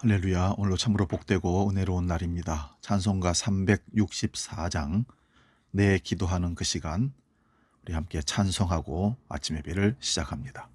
할렐루야. 오늘도 참으로 복되고 은혜로운 날입니다. 찬송가 364장 내 기도하는 그 시간, 우리 함께 찬송하고 아침 예배를 시작합니다.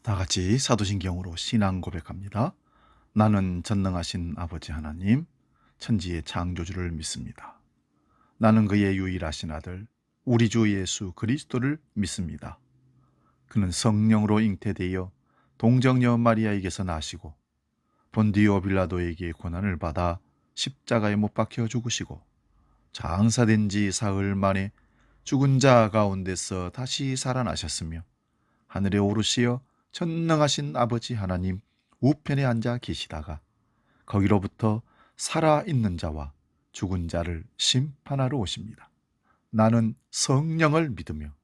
다 같이 사도신경으로 신앙 고백합니다. 나는 전능하신 아버지 하나님, 천지의 창조주를 믿습니다. 나는 그의 유일하신 아들, 우리 주 예수 그리스도를 믿습니다. 그는 성령으로 잉태되어 동정녀 마리아에게서 나시고 본디오 빌라도에게 고난을 받아 십자가에 못 박혀 죽으시고 장사된 지 사흘 만에 죽은 자 가운데서 다시 살아나셨으며 하늘에 오르시어 전능하신 아버지 하나님 우편에 앉아 계시다가 거기로부터 살아있는 자와 죽은 자를 심판하러 오십니다. 나는 성령을 믿으며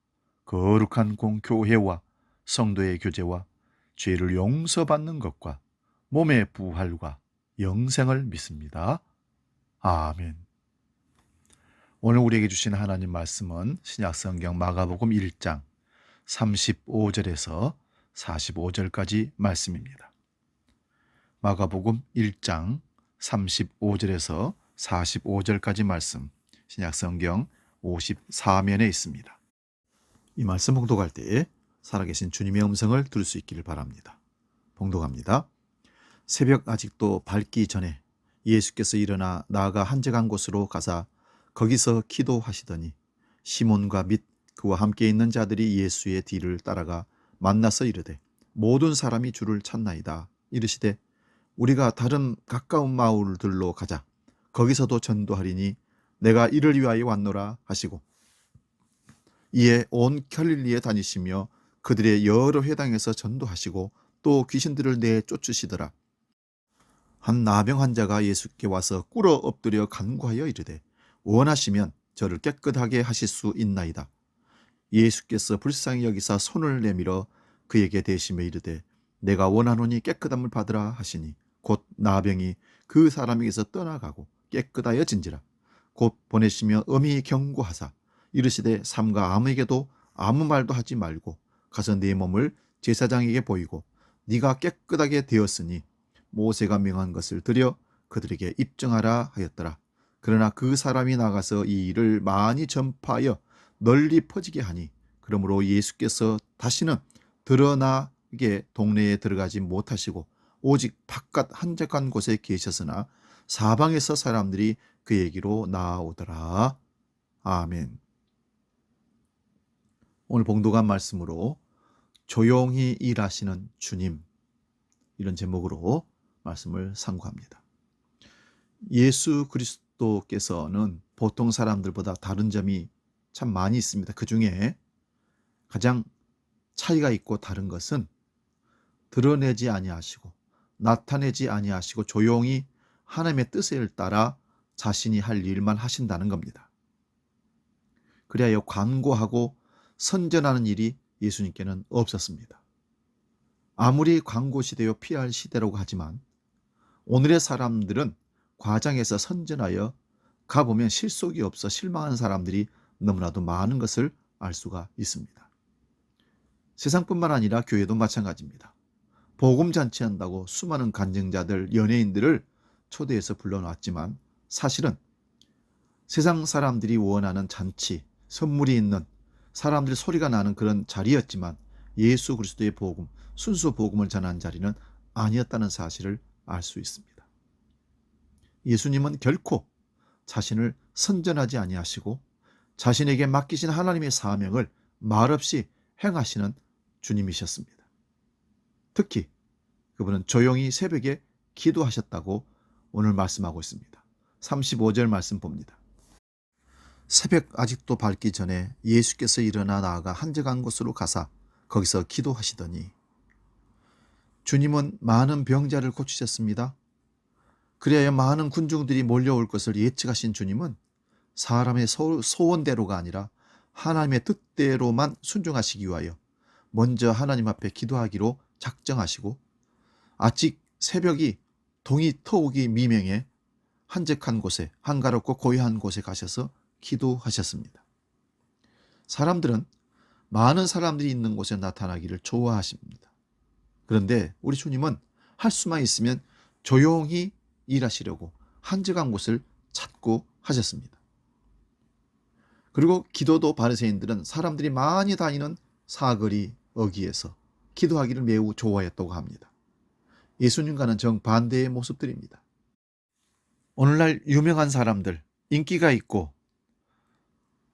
거룩한 공교회와 성도의 교제와 죄를 용서받는 것과 몸의 부활과 영생을 믿습니다. 아멘. 오늘 우리에게 주신 하나님 말씀은 신약성경 마가복음 1장 35절에서 45절까지 말씀입니다. 마가복음 1장 35절에서 45절까지 말씀, 신약성경 54면에 있습니다. 이 말씀 봉독할 때 살아계신 주님의 음성을 들을 수 있기를 바랍니다. 봉독합니다. 새벽 아직도 밝기 전에 예수께서 일어나 나아가 한적한 곳으로 가사 거기서 기도하시더니 시몬과 및 그와 함께 있는 자들이 예수의 뒤를 따라가 만나서 이르되 모든 사람이 주를 찾나이다. 이르시되 우리가 다른 가까운 마을들로 가자. 거기서도 전도하리니 내가 이를 위하여 왔노라 하시고 이에 온 갈릴리에 다니시며 그들의 여러 회당에서 전도하시고 또 귀신들을 내쫓으시더라. 한 나병 환자가 예수께 와서 꿇어 엎드려 간구하여 이르되 원하시면 저를 깨끗하게 하실 수 있나이다. 예수께서 불쌍히 여기사 손을 내밀어 그에게 대시며 이르되 내가 원하노니 깨끗함을 받으라 하시니 곧 나병이 그 사람에게서 떠나가고 깨끗하여진지라. 곧 보내시며 엄히 경고하사 이르시되 삼가 아무에게도 아무 말도 하지 말고 가서 네 몸을 제사장에게 보이고 네가 깨끗하게 되었으니 모세가 명한 것을 들여 그들에게 입증하라 하였더라. 그러나 그 사람이 나가서 이 일을 많이 전파하여 널리 퍼지게 하니 그러므로 예수께서 다시는 드러나게 동네에 들어가지 못하시고 오직 바깥 한적한 곳에 계셨으나 사방에서 사람들이 그에게로 나아오더라. 아멘. 오늘 봉독한 말씀으로 조용히 일하시는 주님, 이런 제목으로 말씀을 상고합니다. 예수 그리스도께서는 보통 사람들보다 다른 점이 참 많이 있습니다. 그 중에 가장 차이가 있고 다른 것은 드러내지 아니하시고 나타내지 아니하시고 조용히 하나님의 뜻을 따라 자신이 할 일만 하신다는 겁니다. 그리하여 광고하고 선전하는 일이 예수님께는 없었습니다. 아무리 광고 시대요 PR 시대라고 하지만 오늘의 사람들은 과장해서 선전하여 가보면 실속이 없어 실망하는 사람들이 너무나도 많은 것을 알 수가 있습니다. 세상뿐만 아니라 교회도 마찬가지입니다. 복음 잔치한다고 수많은 간증자들, 연예인들을 초대해서 불러놨지만 사실은 세상 사람들이 원하는 잔치, 선물이 있는 사람들이 소리가 나는 그런 자리였지만 예수 그리스도의 복음, 순수 복음을 전한 자리는 아니었다는 사실을 알 수 있습니다. 예수님은 결코 자신을 선전하지 아니하시고 자신에게 맡기신 하나님의 사명을 말없이 행하시는 주님이셨습니다. 특히 그분은 조용히 새벽에 기도하셨다고 오늘 말씀하고 있습니다. 35절 말씀 봅니다. 새벽 아직도 밝기 전에 예수께서 일어나 나아가 한적한 곳으로 가사 거기서 기도하시더니 주님은 많은 병자를 고치셨습니다. 그리하여 많은 군중들이 몰려올 것을 예측하신 주님은 사람의 소원대로가 아니라 하나님의 뜻대로만 순종하시기 위하여 먼저 하나님 앞에 기도하기로 작정하시고 아직 새벽이 동이 터오기 미명에 한적한 곳에 한가롭고 고요한 곳에 가셔서 기도하셨습니다. 사람들은 많은 사람들이 있는 곳에 나타나기를 좋아하십니다. 그런데 우리 주님은 할 수만 있으면 조용히 일하시려고 한적한 곳을 찾고 하셨습니다. 그리고 기도도 바리새인들은 사람들이 많이 다니는 사거리 어귀에서 기도하기를 매우 좋아했다고 합니다. 예수님과는 정반대의 모습들입니다. 오늘날 유명한 사람들, 인기가 있고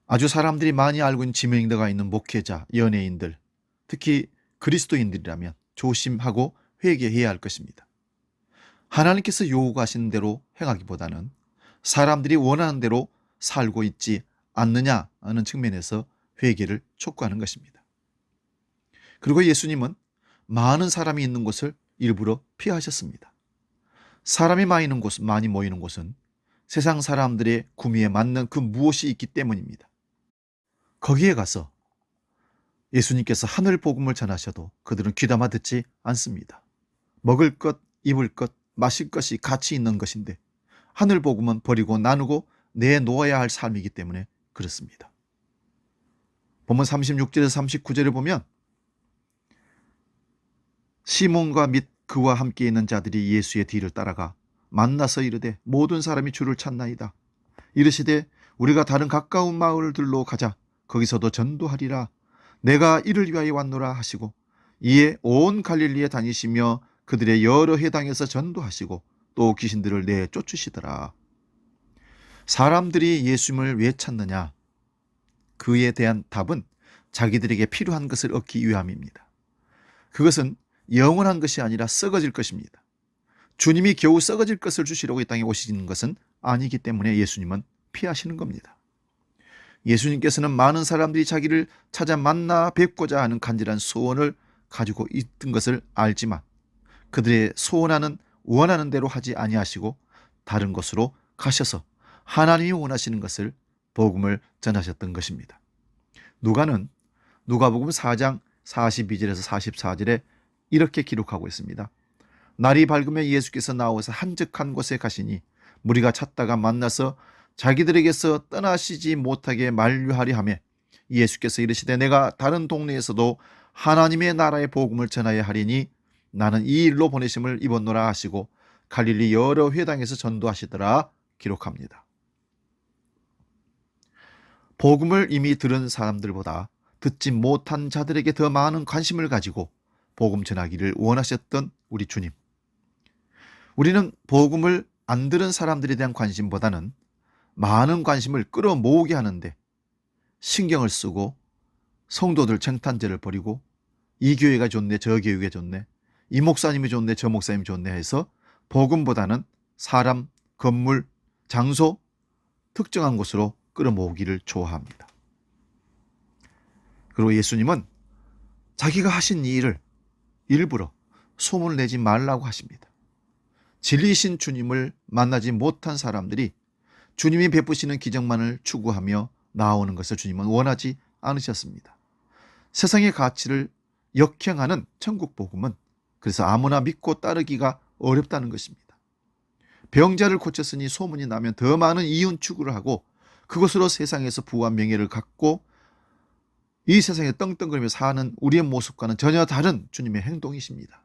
아주 사람들이 많이 알고 있는 지명도가 있는 목회자, 연예인들, 특히 그리스도인들이라면 조심하고 회개해야 할 것입니다. 하나님께서 요구하시는 대로 행하기보다는 사람들이 원하는 대로 살고 있지 않느냐 하는 측면에서 회개를 촉구하는 것입니다. 그리고 예수님은 많은 사람이 있는 곳을 일부러 피하셨습니다. 사람이 많이 모이는 곳은 세상 사람들의 구미에 맞는 그 무엇이 있기 때문입니다. 거기에 가서 예수님께서 하늘 복음을 전하셔도 그들은 귀담아 듣지 않습니다. 먹을 것, 입을 것, 마실 것이 가치 있는 것인데 하늘 복음은 버리고 나누고 내놓아야 할 삶이기 때문에 그렇습니다. 본문 36절에서 39절에 보면 시몬과 및 그와 함께 있는 자들이 예수의 뒤를 따라가 만나서 이르되 모든 사람이 주를 찾나이다. 이르시되 우리가 다른 가까운 마을들로 가자. 거기서도 전도하리라. 내가 이를 위하여 왔노라 하시고 이에 온 갈릴리에 다니시며 그들의 여러 회당에서 전도하시고 또 귀신들을 내쫓으시더라. 사람들이 예수님을 왜 찾느냐? 그에 대한 답은 자기들에게 필요한 것을 얻기 위함입니다. 그것은 영원한 것이 아니라 썩어질 것입니다. 주님이 겨우 썩어질 것을 주시려고 이 땅에 오시는 것은 아니기 때문에 예수님은 피하시는 겁니다. 예수님께서는 많은 사람들이 자기를 찾아 만나 뵙고자 하는 간절한 소원을 가지고 있던 것을 알지만 그들의 소원하는 원하는 대로 하지 아니하시고 다른 곳으로 가셔서 하나님이 원하시는 것을 복음을 전하셨던 것입니다. 누가복음 4장 42절에서 44절에 이렇게 기록하고 있습니다. 날이 밝으면 예수께서 나오셔서 한적한 곳에 가시니 무리가 찾다가 만나서 자기들에게서 떠나시지 못하게 만류하려 하며 예수께서 이르시되 내가 다른 동네에서도 하나님의 나라의 복음을 전하여 하리니 나는 이 일로 보내심을 입었노라 하시고 갈릴리 여러 회당에서 전도하시더라 기록합니다. 복음을 이미 들은 사람들보다 듣지 못한 자들에게 더 많은 관심을 가지고 복음 전하기를 원하셨던 우리 주님. 우리는 복음을 안 들은 사람들에 대한 관심보다는 많은 관심을 끌어모으게 하는데 신경을 쓰고 성도들 쟁탄제를 벌이고 이 교회가 좋네, 저 교회가 좋네, 이 목사님이 좋네, 저 목사님이 좋네 해서 복음보다는 사람, 건물, 장소, 특정한 곳으로 끌어모으기를 좋아합니다. 그리고 예수님은 자기가 하신 이 일을 일부러 소문을 내지 말라고 하십니다. 진리이신 주님을 만나지 못한 사람들이 주님이 베푸시는 기적만을 추구하며 나아오는 것을 주님은 원하지 않으셨습니다. 세상의 가치를 역행하는 천국 복음은 그래서 아무나 믿고 따르기가 어렵다는 것입니다. 병자를 고쳤으니 소문이 나면 더 많은 이윤 추구를 하고 그것으로 세상에서 부와 명예를 갖고 이 세상에 떵떵거리며 사는 우리의 모습과는 전혀 다른 주님의 행동이십니다.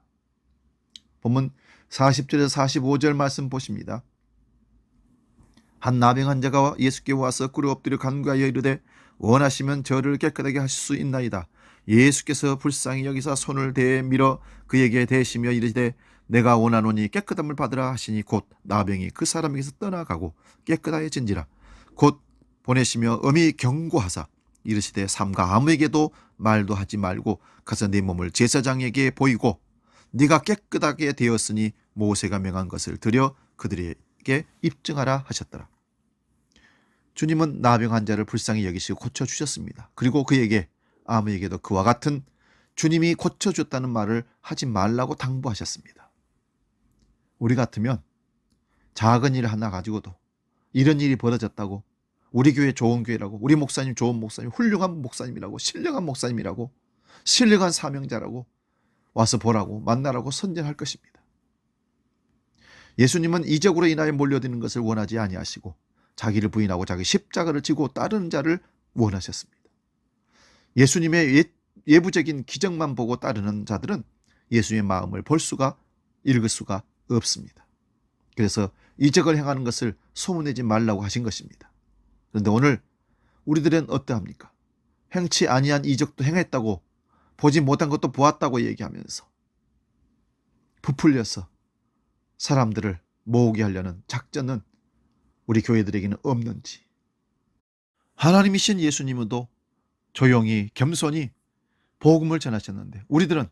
본문 40절에서 45절 말씀 보십니다. 한 나병 환자가 예수께 와서 꿇어 엎드려 간구하여 이르되 원하시면 저를 깨끗하게 하실 수 있나이다. 예수께서 불쌍히 여기사 손을 대에 밀어 그에게 대시며 이르시되 내가 원하노니 깨끗함을 받으라 하시니 곧 나병이 그 사람에게서 떠나가고 깨끗하여진지라. 곧 보내시며 엄히 경고하사 이르시되 삼가 아무에게도 말도 하지 말고 가서 네 몸을 제사장에게 보이고 네가 깨끗하게 되었으니 모세가 명한 것을 드려 그들에게 입증하라 하셨더라. 주님은 나병 환자를 불쌍히 여기시고 고쳐주셨습니다. 그리고 그에게 아무에게도 그와 같은 주님이 고쳐줬다는 말을 하지 말라고 당부하셨습니다. 우리 같으면 작은 일 하나 가지고도 이런 일이 벌어졌다고 우리 교회 좋은 교회라고 우리 목사님 좋은 목사님 훌륭한 목사님이라고 신령한 목사님이라고 신령한 사명자라고 와서 보라고 만나라고 선전할 것입니다. 예수님은 이적으로 인하여 몰려드는 것을 원하지 아니하시고 자기를 부인하고 자기 십자가를 지고 따르는 자를 원하셨습니다. 예수님의 예부적인 기적만 보고 따르는 자들은 예수의 마음을 볼 수가 읽을 수가 없습니다. 그래서 이적을 행하는 것을 소문내지 말라고 하신 것입니다. 그런데 오늘 우리들은 어떠합니까? 행치 아니한 이적도 행했다고 보지 못한 것도 보았다고 얘기하면서 부풀려서 사람들을 모으게 하려는 작전은 우리 교회들에게는 없는지. 하나님이신 예수님도 조용히 겸손히 복음을 전하셨는데 우리들은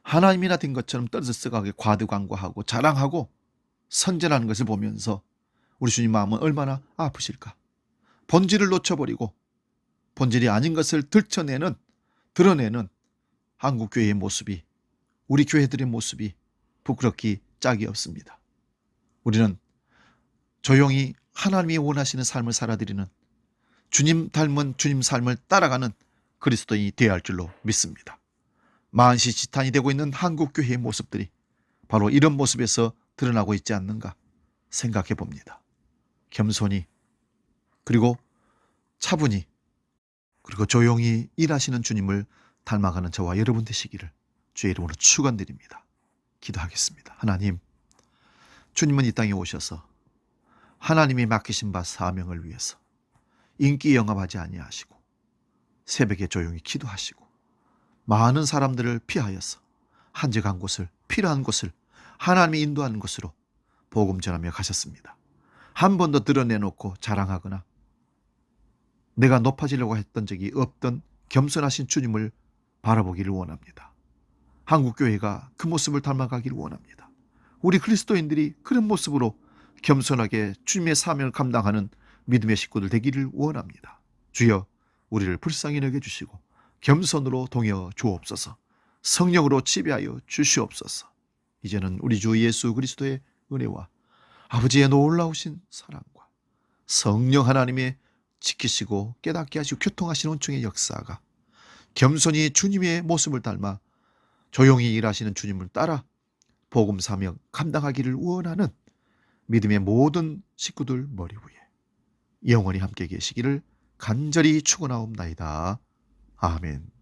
하나님이나 된 것처럼 떠들썩하게 과두광고하고 자랑하고 선전하는 것을 보면서 우리 주님 마음은 얼마나 아프실까. 본질을 놓쳐버리고 본질이 아닌 것을 드러내는 한국교회의 모습이 우리 교회들의 모습이 부끄럽기 짝이 없습니다. 우리는 조용히 하나님이 원하시는 삶을 살아드리는 주님 닮은 주님 삶을 따라가는 그리스도인이 되어야 할 줄로 믿습니다. 만시지탄이 되고 있는 한국교회의 모습들이 바로 이런 모습에서 드러나고 있지 않는가 생각해 봅니다. 겸손히 그리고 차분히 그리고 조용히 일하시는 주님을 닮아가는 저와 여러분 되시기를 주의 이름으로 축원드립니다. 기도하겠습니다. 하나님, 주님은 이 땅에 오셔서 하나님이 맡기신 바 사명을 위해서 인기 영합하지 아니하시고 새벽에 조용히 기도하시고 많은 사람들을 피하여서 한적한 곳을 필요한 곳을 하나님이 인도하는 곳으로 복음 전하며 가셨습니다. 한 번도 드러내놓고 자랑하거나 내가 높아지려고 했던 적이 없던 겸손하신 주님을 바라보기를 원합니다. 한국교회가 그 모습을 닮아가기를 원합니다. 우리 그리스도인들이 그런 모습으로 겸손하게 주님의 사명을 감당하는 믿음의 식구들 되기를 원합니다. 주여 우리를 불쌍히 여겨주시고 겸손으로 동여 주옵소서. 성령으로 지배하여 주시옵소서. 이제는 우리 주 예수 그리스도의 은혜와 아버지의 놀라우신 사랑과 성령 하나님의 지키시고 깨닫게 하시고 교통하시는 은총의 역사가 겸손히 주님의 모습을 닮아 조용히 일하시는 주님을 따라 복음 사명 감당하기를 원하는 믿음의 모든 식구들 머리 위에 영원히 함께 계시기를 간절히 축원하옵나이다. 아멘.